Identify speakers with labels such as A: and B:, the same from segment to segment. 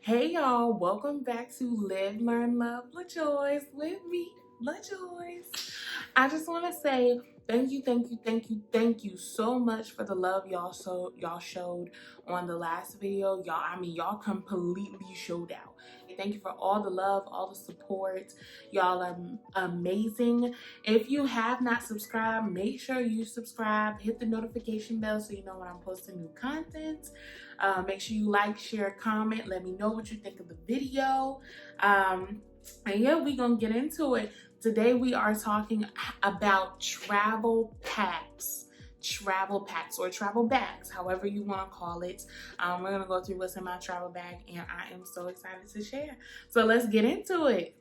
A: Hey y'all, welcome back to Live, Learn, Love, LaJoyce with me, LaJoyce. I just want to say thank you so much for the love y'all showed on the last video. Y'all completely showed out. Thank you for all the love, all the support. Y'all are amazing. If you have not subscribed, make sure you subscribe, hit the notification bell so you know when I'm posting new content. Make sure you like, share, comment. Let me know what you think of the video. And yeah, we're going to get into it. Today we are talking about travel packs or travel bags, however you want to call it. We're going to go through what's in my travel bag, and I am so excited to share. So let's get into it.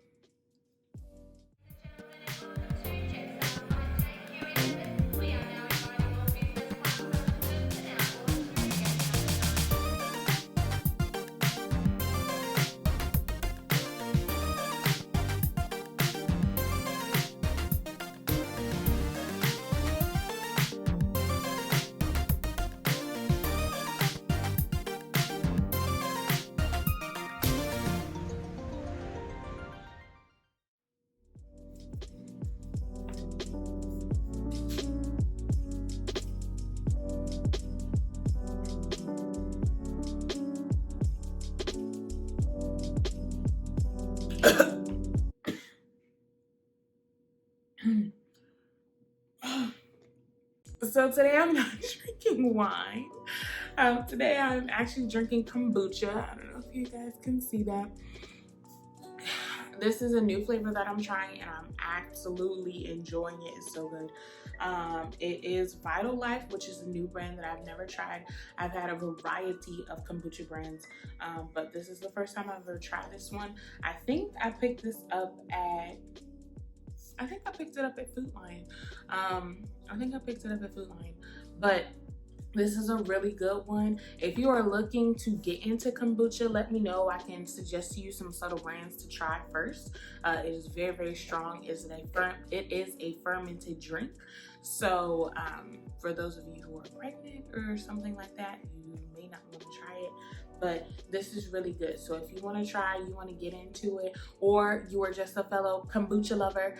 A: So today I'm not drinking wine. Today I'm actually drinking kombucha. I don't know if you guys can see that. This is a new flavor that I'm trying and I'm absolutely enjoying it. It's so good. It is Vital Life, which is a new brand that I've never tried. I've had a variety of kombucha brands, but this is the first time I've ever tried this one. I think I picked this up at Food Lion. But this is a really good one. If you are looking to get into kombucha, let me know. I can suggest to you some subtle brands to try first. It is very, very strong. It is a fermented drink. So for those of you who are pregnant or something like that, you may not want to try it. But this is really good. So if you want to try, you want to get into it, or you are just a fellow kombucha lover,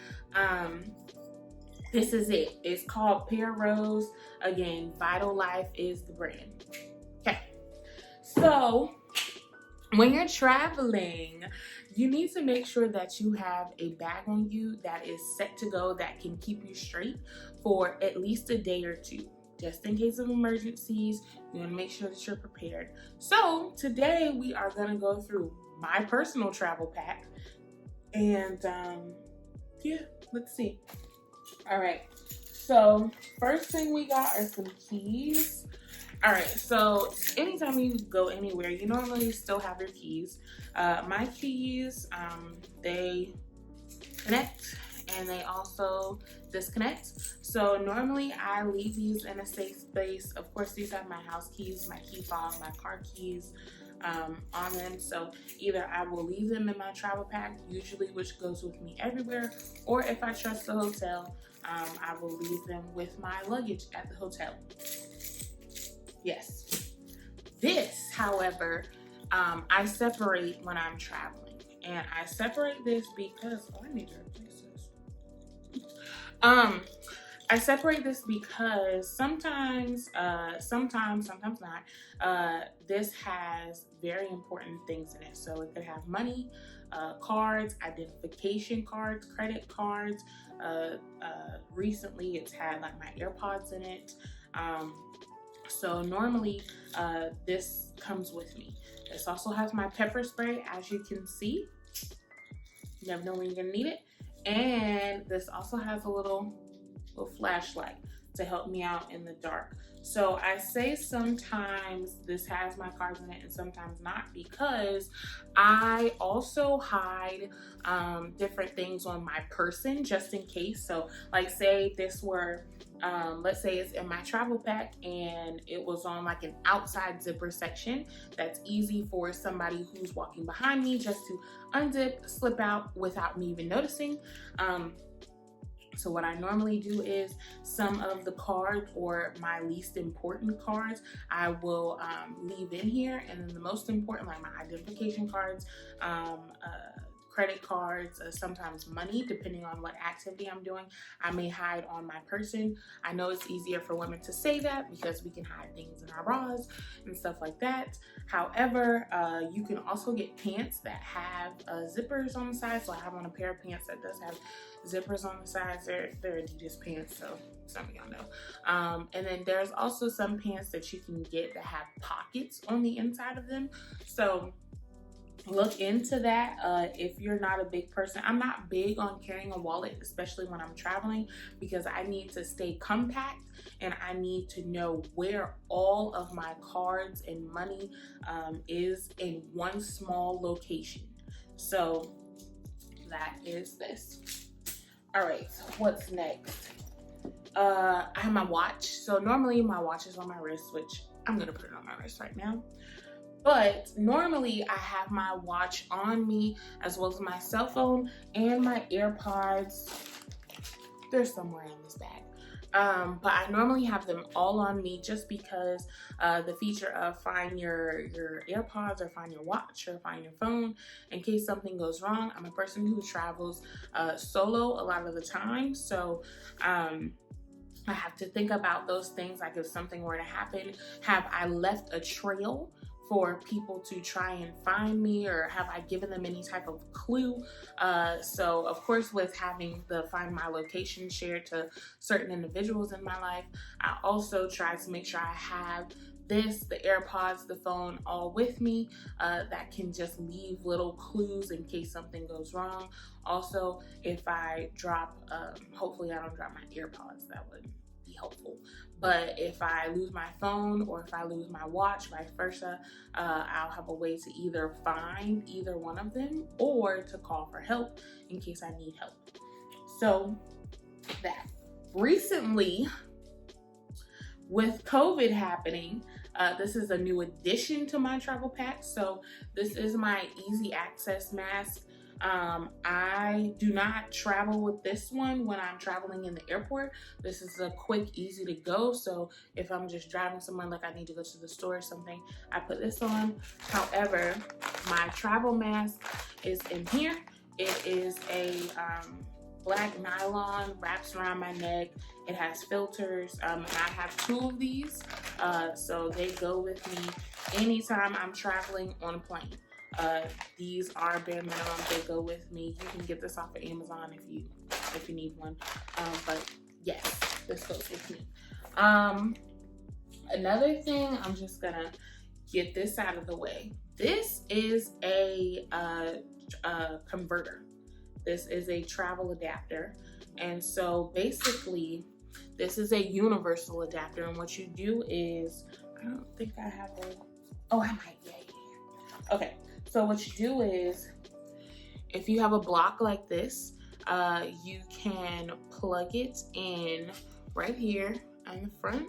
A: this is it. It's called Pear Rose. Again, Vital Life is the brand. Okay. So when you're traveling, you need to make sure that you have a bag on you that is set to go, that can keep you straight for at least a day or two. Just in case of emergencies, you want to make sure that you're prepared. So today we are going to go through my personal travel pack. And yeah, let's see. All right, so first thing we got are some keys. All right, so anytime you go anywhere, you normally still have your keys. My keys, they connect and they also disconnect. So normally I leave these in a safe space. Of course, these have my house keys, my key fob, my car keys on them. So either I will leave them in my travel pack, usually, which goes with me everywhere, or if I trust the hotel, I will leave them with my luggage at the hotel. Yes. This, however, I separate when I'm traveling, and I separate this because I need to replace this. I separate this because sometimes not. This has very important things in it. So it could have money, cards, identification cards, credit cards. Recently it's had like my AirPods in it. So normally this comes with me. This also has my pepper spray, as you can see. You never know when you're gonna need it. And this also has a little flashlight to help me out in the dark. So I say sometimes this has my cards in it and sometimes not, because I also hide different things on my person just in case. So like say this were, let's say it's in my travel pack and it was on like an outside zipper section. That's easy for somebody who's walking behind me just to unzip, slip out without me even noticing. So what I normally do is some of the cards, or my least important cards, I will leave in here, and then the most important, like my identification cards, credit cards, sometimes money, depending on what activity I'm doing, I may hide on my person. I know it's easier for women to say that because we can hide things in our bras and stuff like that. However, you can also get pants that have zippers on the side. So I have on a pair of pants that does have zippers on the sides. They're Adidas pants, so some of y'all know. And then there's also some pants that you can get that have pockets on the inside of them. So look into that. If you're not a big person, I'm not big on carrying a wallet, especially when I'm traveling, because I need to stay compact and I need to know where all of my cards and money is in one small location. So that is this. All right, so what's next? I have my watch. So normally my watch is on my wrist, which I'm gonna put it on my wrist right now. But normally I have my watch on me, as well as my cell phone and my AirPods. They're somewhere in this bag. But I normally have them all on me just because the feature of find your AirPods, or find your watch, or find your phone in case something goes wrong. I'm a person who travels solo a lot of the time. So I have to think about those things, like if something were to happen, have I left a trail for people to try and find me, or have I given them any type of clue? So of course, with having the Find My Location shared to certain individuals in my life, I also try to make sure I have this, the AirPods, the phone, all with me, that can just leave little clues in case something goes wrong. Also, if I drop, hopefully I don't drop my AirPods, that would be helpful. But if I lose my phone, or if I lose my watch, vice versa, I'll have a way to either find either one of them, or to call for help in case I need help. So that. Recently, with COVID happening, this is a new addition to my travel pack. So this is my easy access mask. I do not travel with this one when I'm traveling in the airport. This is a quick, easy to go. So if I'm just driving somewhere, like I need to go to the store or something, I put this on. However, my travel mask is in here. It is a black nylon, wraps around my neck. It has filters, and I have 2 of these, so they go with me anytime I'm traveling on a plane. These are bare minimum. They go with me. You can get this off of Amazon if you need one. But yes, this goes with me. Another thing, I'm just gonna get this out of the way. This is a converter. This is a travel adapter. And so basically, this is a universal adapter. And what you do is, I don't think I have a, oh, I might, yeah. Okay. So what you do is, if you have a block like this, you can plug it in right here on the front.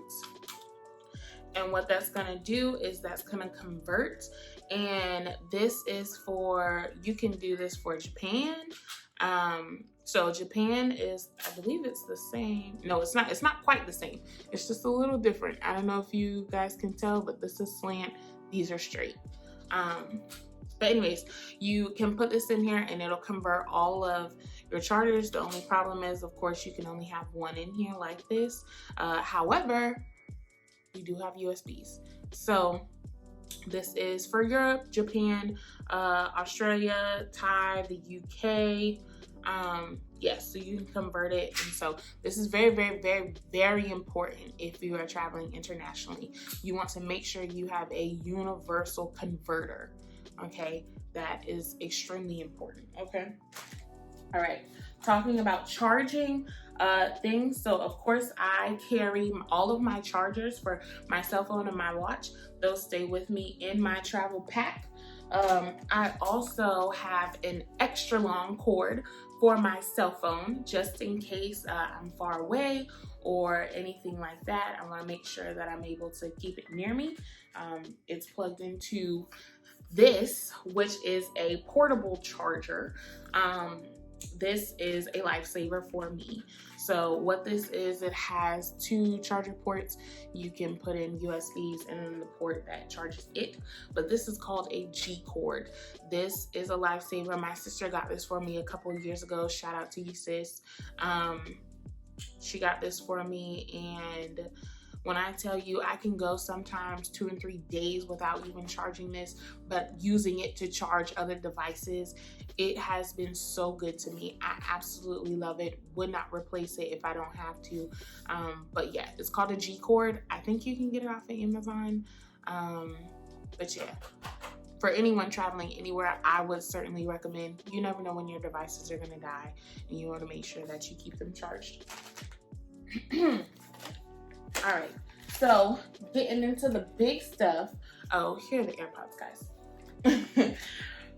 A: And what that's gonna do is that's gonna convert. And this is for, you can do this for Japan. So Japan is, I believe it's the same. No, it's not quite the same. It's just a little different. I don't know if you guys can tell, but this is slant, these are straight. But anyways, you can put this in here and it'll convert all of your chargers. The only problem is, of course, you can only have one in here like this. However, you do have USBs. So this is for Europe, Japan, Australia, Thai, the UK. Yes, so you can convert it. And so this is very, very, very, very important if you are traveling internationally. You want to make sure you have a universal converter. Okay, that is extremely important. Okay, all right, talking about charging things. So of course I carry all of my chargers for my cell phone and my watch. Those stay with me in my travel pack. I also have an extra long cord for my cell phone, just in case I'm far away or anything like that. I want to make sure that I'm able to keep it near me. It's plugged into this, which is a portable charger. This is a lifesaver for me. So what this is, it has 2 charger ports. You can put in USBs and then the port that charges it. But this is called a G cord. This is a lifesaver. My sister got this for me a couple of years ago. Shout out to you, sis. She got this for me, and when I tell you, I can go sometimes 2 and 3 days without even charging this, but using it to charge other devices, it has been so good to me. I absolutely love it. Would not replace it if I don't have to. But yeah, it's called a G cord. I think you can get it off of Amazon. But yeah, for anyone traveling anywhere, I would certainly recommend. You never know when your devices are gonna die, and you wanna make sure that you keep them charged. All right, so getting into the big stuff. Oh, here are the AirPods, guys.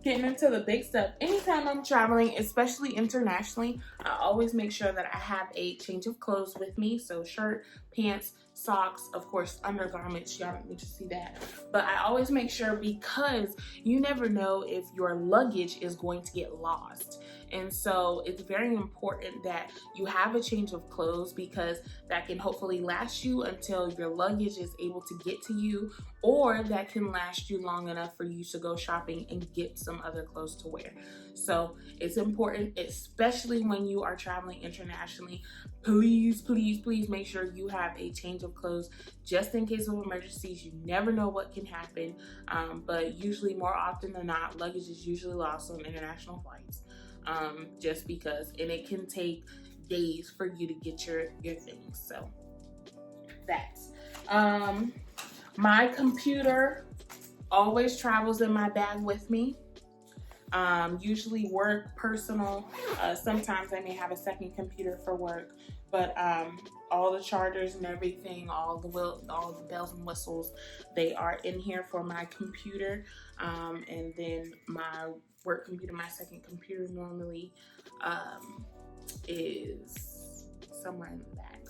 A: Getting into the big stuff. Anytime I'm traveling, especially internationally, I always make sure that I have a change of clothes with me. So shirt, pants, socks, of course, undergarments. Y'all don't need to see that. But I always make sure, because you never know if your luggage is going to get lost. And so it's very important that you have a change of clothes, because that can hopefully last you until your luggage is able to get to you, or that can last you long enough for you to go shopping and get some other clothes to wear. So it's important, especially when you are traveling internationally. Please, please, please make sure you have a change of clothes just in case of emergencies. You never know what can happen. But usually, more often than not, luggage is usually lost on international flights. Just because, and it can take days for you to get your things. So that's my computer always travels in my bag with me. Usually work, personal. Sometimes I may have a second computer for work, but all the chargers and everything, all the bells and whistles, they are in here for my computer. And then my work computer, my second computer, normally is somewhere in the back.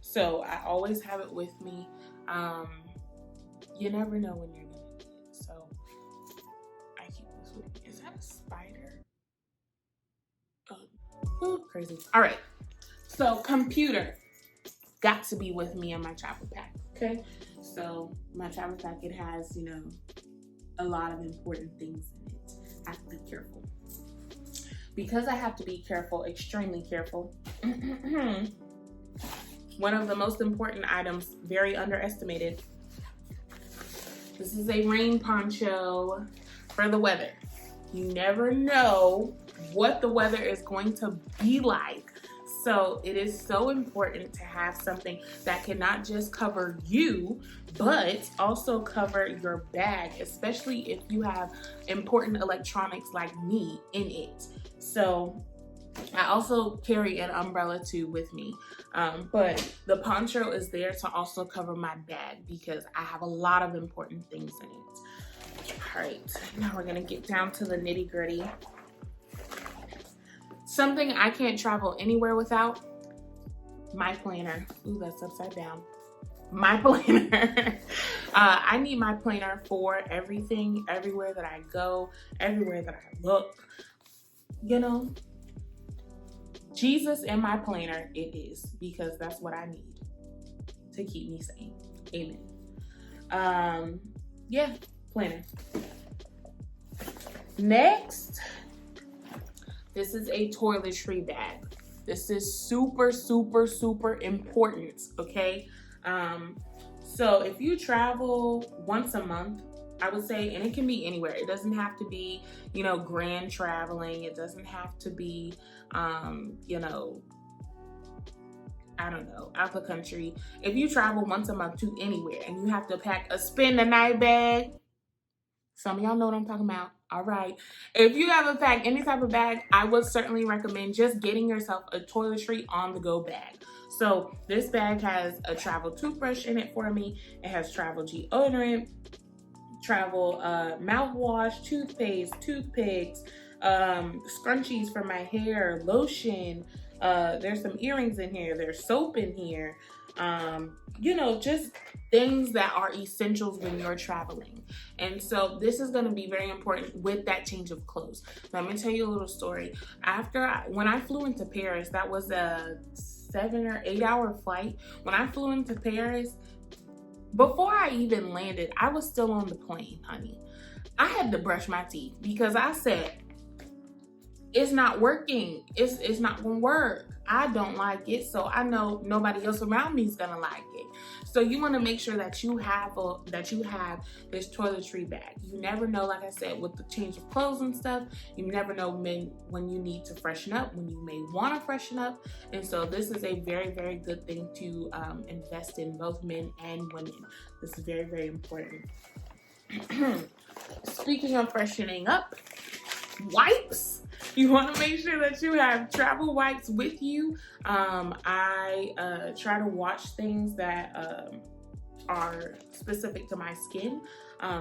A: So I always have it with me. You never know when you're gonna need it, so I keep this with me. Is that a spider? Oh, crazy. All right, so computer got to be with me in my travel pack. Okay, so my travel pack, it has, you know, a lot of important things in it. I have to be careful. Because I have to be careful, extremely careful, one of the most important items, very underestimated. This is a rain poncho for the weather. You never know what the weather is going to be like. So it is so important to have something that can not just cover you, but also cover your bag, especially if you have important electronics like me in it. So I also carry an umbrella too with me, but the poncho is there to also cover my bag because I have a lot of important things in it. All right, now we're gonna get down to the nitty gritty. Something I can't travel anywhere without, my planner. Ooh, that's upside down. My planner. I need my planner for everything, everywhere that I go, everywhere that I look. You know, Jesus in my planner, it is, because that's what I need to keep me sane. Amen. Yeah, planner. Next, this is a toiletry bag. This is super, super, super important, okay? So if you travel once a month, I would say, and it can be anywhere. It doesn't have to be, you know, grand traveling. It doesn't have to be, you know, I don't know, out the country. If you travel once a month to anywhere and you have to pack a spend the night bag, some of y'all know what I'm talking about. All right. If you have to pack any type of bag, I would certainly recommend just getting yourself a toiletry on the go bag. So this bag has a travel toothbrush in it for me. It has travel deodorant, travel mouthwash, toothpaste, toothpicks, scrunchies for my hair, lotion. There's some earrings in here. There's soap in here. you know, just things that are essentials when you're traveling. And so this is going to be very important with that change of clothes. Let me tell you a little story. When I flew into Paris, that was a 7 or 8 hour flight. When I flew into Paris, before I even landed, I was still on the plane, honey. I had to brush my teeth because I said, it's not working. It's not gonna work. I don't like it, so I know nobody else around me is gonna like it. So you want to make sure that you have this toiletry bag. You never know, like I said, with the change of clothes and stuff, you never know when you need to freshen up, when you may want to freshen up. And so this is a very, very good thing to invest in, both men and women. This is very, very important. Speaking of freshening up, wipes. You want to make sure that you have travel wipes with you. I try to watch things that are specific to my skin.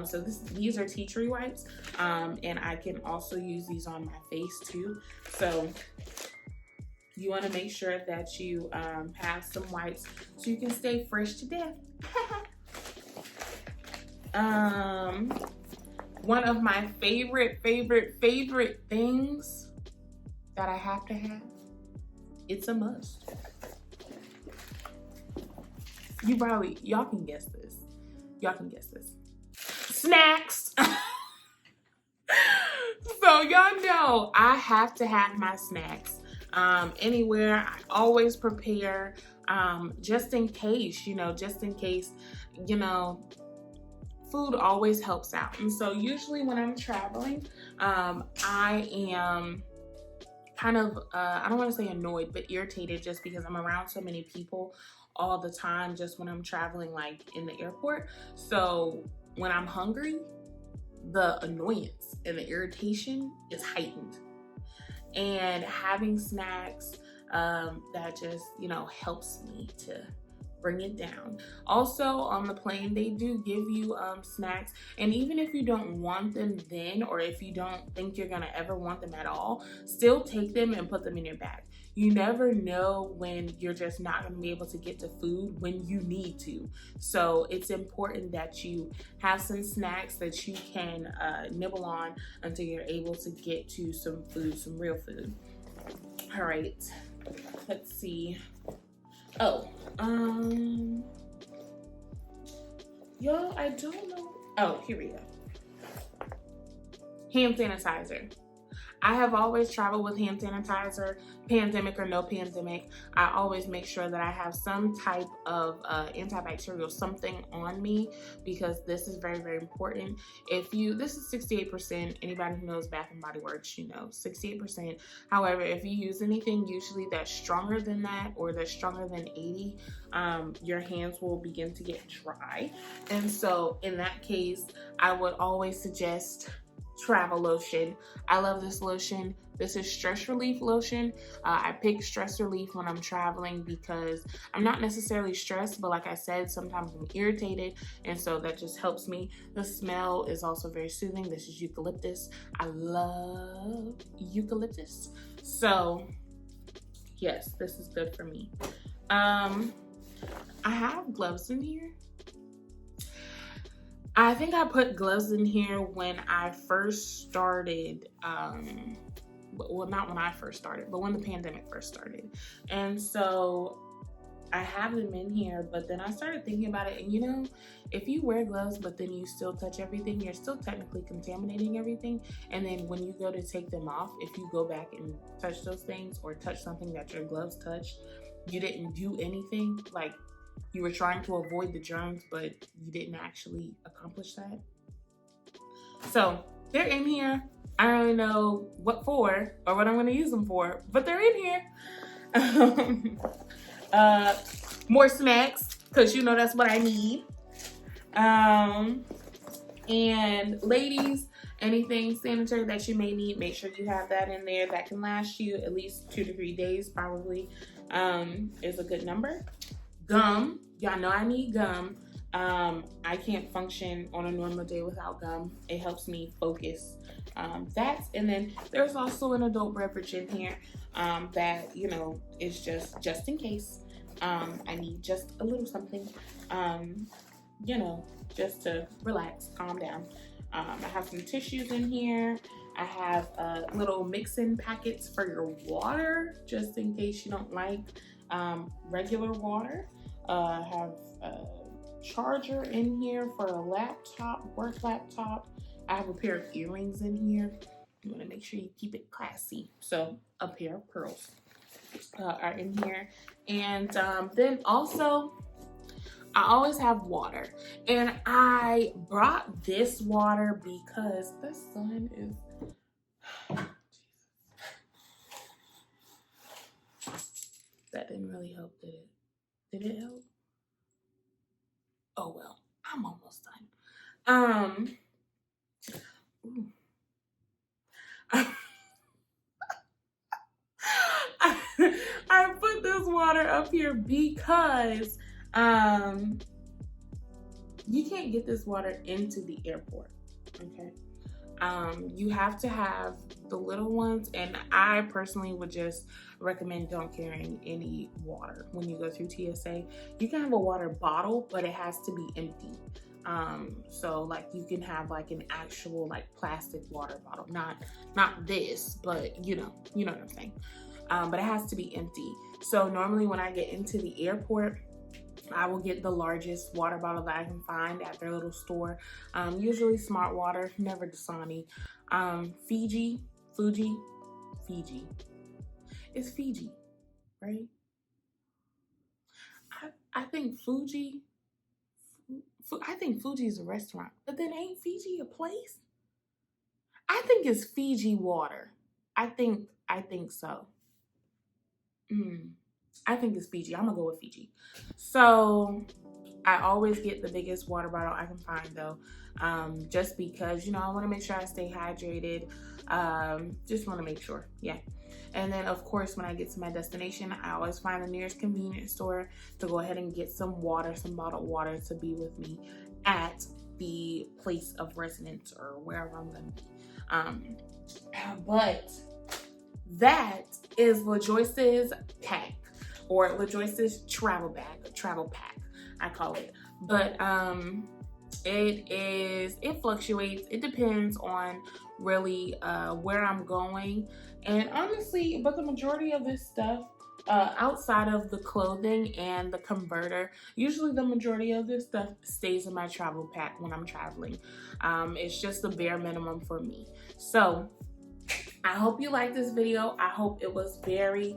A: So these are tea tree wipes, and I can also use these on my face too. So you want to make sure that you have some wipes so you can stay fresh to death. One of my favorite things that I have to have, it's a must. Y'all can guess this. Snacks. So y'all know I have to have my snacks. Anywhere, I always prepare, just in case, food always helps out. And so usually when I'm traveling, I am kind of, I don't want to say annoyed, but irritated just because I'm around so many people all the time, just when I'm traveling, like in the airport. So when I'm hungry, the annoyance and the irritation is heightened. And having snacks that just, helps me to bring it down. Also on the plane, they do give you snacks, and even if you don't want them then, or if you don't think you're gonna ever want them at all, still take them and put them in your bag. You never know when you're just not gonna be able to get to food when you need to. So it's important that you have some snacks that you can nibble on until you're able to get to some food, some real food. All right, let's see. Y'all, I don't know. Oh, here we go. Hand sanitizer. I have always traveled with hand sanitizer, pandemic or no pandemic. I always make sure that I have some type of antibacterial something on me, because this is very, very important. This is 68%. Anybody who knows Bath and Body Works, 68%. However, if you use anything usually that's stronger than that, or that's stronger than 80, your hands will begin to get dry. And so in that case, I would always suggest travel lotion. I love this lotion. This is stress relief lotion. I pick stress relief when I'm traveling because I'm not necessarily stressed, but like I said, sometimes I'm irritated, and so that just helps me. The smell is also very soothing. This is eucalyptus. I love eucalyptus. So yes, this is good for me. I have gloves in here. I think I put gloves in here when I first started, well, not when I first started, but when the pandemic first started. And so I have them in here, but then I started thinking about it, and if you wear gloves, but then you still touch everything, you're still technically contaminating everything. And then when you go to take them off, if you go back and touch those things, or touch something that your gloves touched, you didn't do anything, like you were trying to avoid the germs, but you didn't actually accomplish that. So they're in here. I don't really know what for or what I'm going to use them for, but they're in here. More snacks, because that's what I need. And ladies, anything sanitary that you may need, make sure you have that in there. That can last you at least 2 to 3 days, probably, is a good number. Gum. Y'all know I need gum. I can't function on a normal day without gum. It helps me focus. And then there's also an adult beverage in here that, is just in case. I need just a little something, you know, just to relax, calm down. I have some tissues in here. I have little mix-in packets for your water, just in case you don't like regular water. I have a charger in here for a laptop, work laptop. I have a pair of earrings in here. You want to make sure you keep it classy. So a pair of pearls are in here. And then also, I always have water. And I brought this water because the sun is... That didn't really help, did it? Did it help? Oh well, I'm almost done. I put this water up here because you can't get this water into the airport, okay? You have to have the little ones, and I personally would just recommend don't carrying any water when you go through TSA. You can have a water bottle, but it has to be empty. So like you can have like an actual like plastic water bottle, not this, but you know what I'm saying. But it has to be empty. So normally when I get into the airport, I will get the largest water bottle that I can find at their little store. Usually Smart Water, never Dasani. Fiji. It's Fiji, right? I think Fuji. I think Fuji is a restaurant, but then ain't Fiji a place? I think it's Fiji water. I think so. I think it's Fiji. I'm gonna go with Fiji. So I always get the biggest water bottle I can find though, just because, you know, I want to make sure I stay hydrated. Just want to make sure, yeah. And then of course, when I get to my destination, I always find the nearest convenience store to go ahead and get some water, some bottled water to be with me at the place of residence or wherever I'm gonna be. But that is LaJoyce's pack, or LaJoyce's travel pack, I call it. But it fluctuates. It depends on really where I'm going. And honestly, but the majority of this stuff, outside of the clothing and the converter, usually the majority of this stuff stays in my travel pack when I'm traveling. It's just the bare minimum for me. So I hope you liked this video. I hope it was very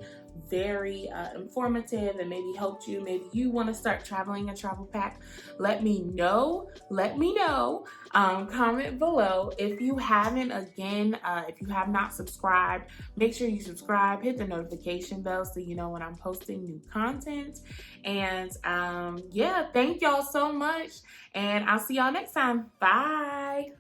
A: informative and maybe helped you. Maybe you want to start traveling a travel pack. Let me know. Comment below. If you haven't, again, if you have not subscribed, make sure you subscribe, hit the notification bell so you know when I'm posting new content. And yeah, thank y'all so much, and I'll see y'all next time. Bye.